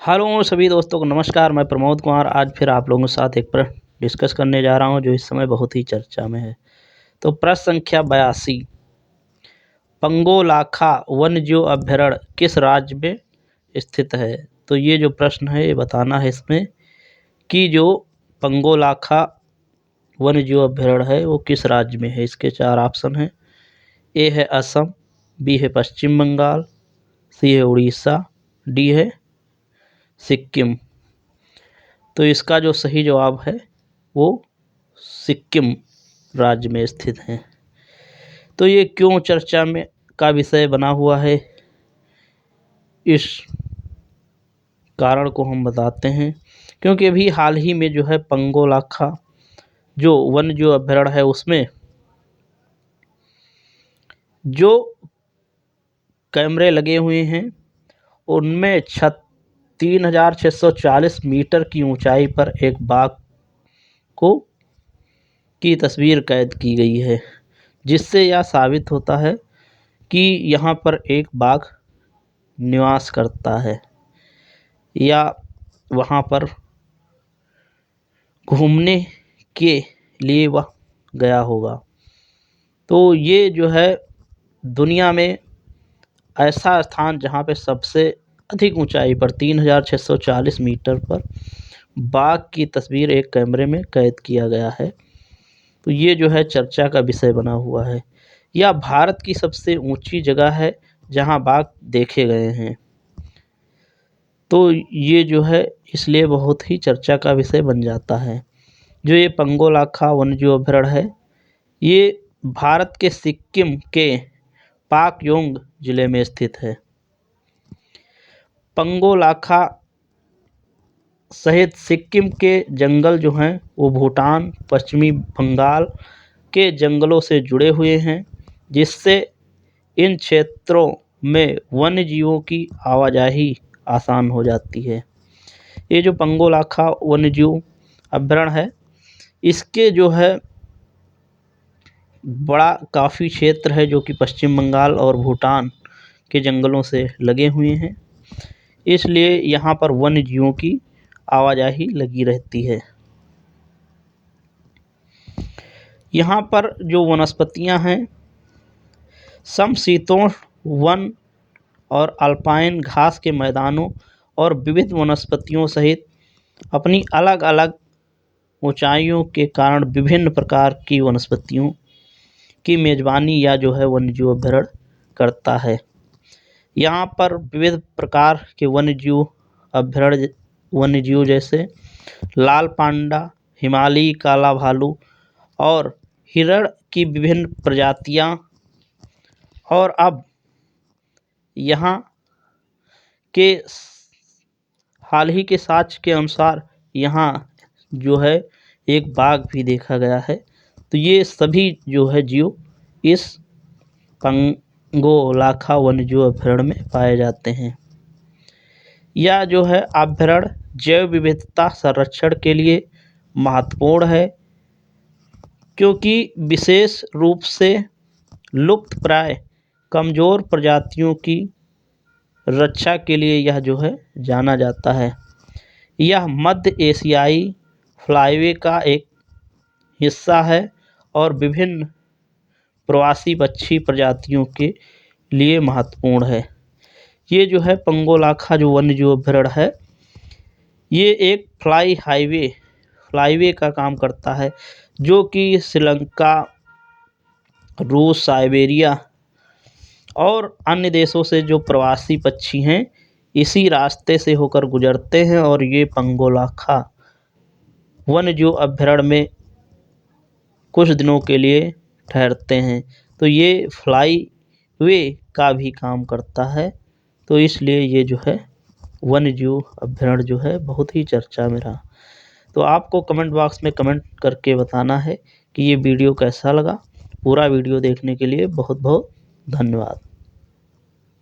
Hello सभी दोस्तों को नमस्कार। मैं प्रमोद कुमार आज फिर आप लोगों के साथ एक प्रश्न डिस्कस करने जा रहा हूं जो इस समय बहुत ही चर्चा में है। तो प्रश्न संख्या 82, पंगोलाखा वन्यजीव अभयारण्य किस राज्य में स्थित है। तो ये जो प्रश्न है ये बताना है इसमें कि जो पंगोलाखा वन्यजीव अभयारण्य है वो किस राज्य में है। इसके 4 ऑप्शन हैं। ए है असम, बी है पश्चिम बंगाल, सी है उड़ीसा, डी है सिक्किम। तो इसका जो सही जवाब है वो सिक्किम राज्य में स्थित है। तो ये क्यों चर्चा में का विषय बना हुआ है, इस कारण को हम बताते हैं। क्योंकि अभी हाल ही में जो है पंगोलाखा जो वन्यजीव अभयारण्य है उसमें जो कैमरे लगे हुए हैं उनमें 3640 मीटर की ऊंचाई पर एक बाघ को की तस्वीर कैद की गई है, जिससे यह साबित होता है कि यहाँ पर एक बाघ निवास करता है या वहाँ पर घूमने के लिए वह गया होगा। तो ये जो है दुनिया में ऐसा स्थान जहाँ पे सबसे अधिक ऊंचाई पर 3640 मीटर पर बाघ की तस्वीर एक कैमरे में कैद किया गया है। तो ये जो है चर्चा का विषय बना हुआ है। यह भारत की सबसे ऊंची जगह है जहां बाघ देखे गए हैं। तो ये जो है इसलिए बहुत ही चर्चा का विषय बन जाता है। जो ये पंगोलाखा वन्यजीव अभयारण्य है ये भारत के सिक्किम के पाकयोंग जिले में स्थित है। पंगोलाखा सहित सिक्किम के जंगल जो हैं वो भूटान, पश्चिमी बंगाल के जंगलों से जुड़े हुए हैं, जिससे इन क्षेत्रों में वन्य जीवों की आवाजाही आसान हो जाती है। ये जो पंगोलाखा वन्यजीव अभयारण्य है इसके जो है बड़ा काफ़ी क्षेत्र है जो कि पश्चिम बंगाल और भूटान के जंगलों से लगे हुए हैं, इसलिए यहाँ पर वन्य जीवों की आवाजाही लगी रहती है। यहाँ पर जो वनस्पतियाँ हैं समशीतोष्ण वन और अल्पाइन घास के मैदानों और विविध वनस्पतियों सहित अपनी अलग अलग ऊंचाइयों के कारण विभिन्न प्रकार की वनस्पतियों की मेज़बानी या जो है वन्यजीव अभयारण्य करता है। यहाँ पर विविध प्रकार के वन्यजीव अभयारण्य वन्यजीव जैसे लाल पांडा, हिमालयी काला भालू और हिरण की विभिन्न प्रजातियाँ। और अब यहाँ के हाल ही के साक्ष्य के अनुसार यहाँ जो है एक बाघ भी देखा गया है। तो ये सभी जो है जीव इस पंगोलाखा वन्यजीव अभयारण्य में पाए जाते हैं। यह जो है अभयारण्य जैव विविधता संरक्षण के लिए महत्वपूर्ण है, क्योंकि विशेष रूप से लुप्तप्राय कमज़ोर प्रजातियों की रक्षा के लिए यह जो है जाना जाता है। यह मध्य एशियाई फ्लाईवे का एक हिस्सा है और विभिन्न प्रवासी पक्षी प्रजातियों के लिए महत्वपूर्ण है। ये जो है पंगोलाखा जो वन्यजीव अभयारण्य है ये एक फ्लाईवे का काम करता है, जो कि श्रीलंका, रूस, साइबेरिया और अन्य देशों से जो प्रवासी पक्षी हैं इसी रास्ते से होकर गुजरते हैं और ये पंगोलाखा वन्यजीव अभयारण्य में कुछ दिनों के लिए ठहरते हैं। तो ये फ्लाईवे का भी काम करता है। तो इसलिए ये जो है वन्यजीव अभयारण्य जो है बहुत ही चर्चा में रहा। तो आपको कमेंट बॉक्स में कमेंट करके बताना है कि ये वीडियो कैसा लगा। पूरा वीडियो देखने के लिए बहुत बहुत धन्यवाद।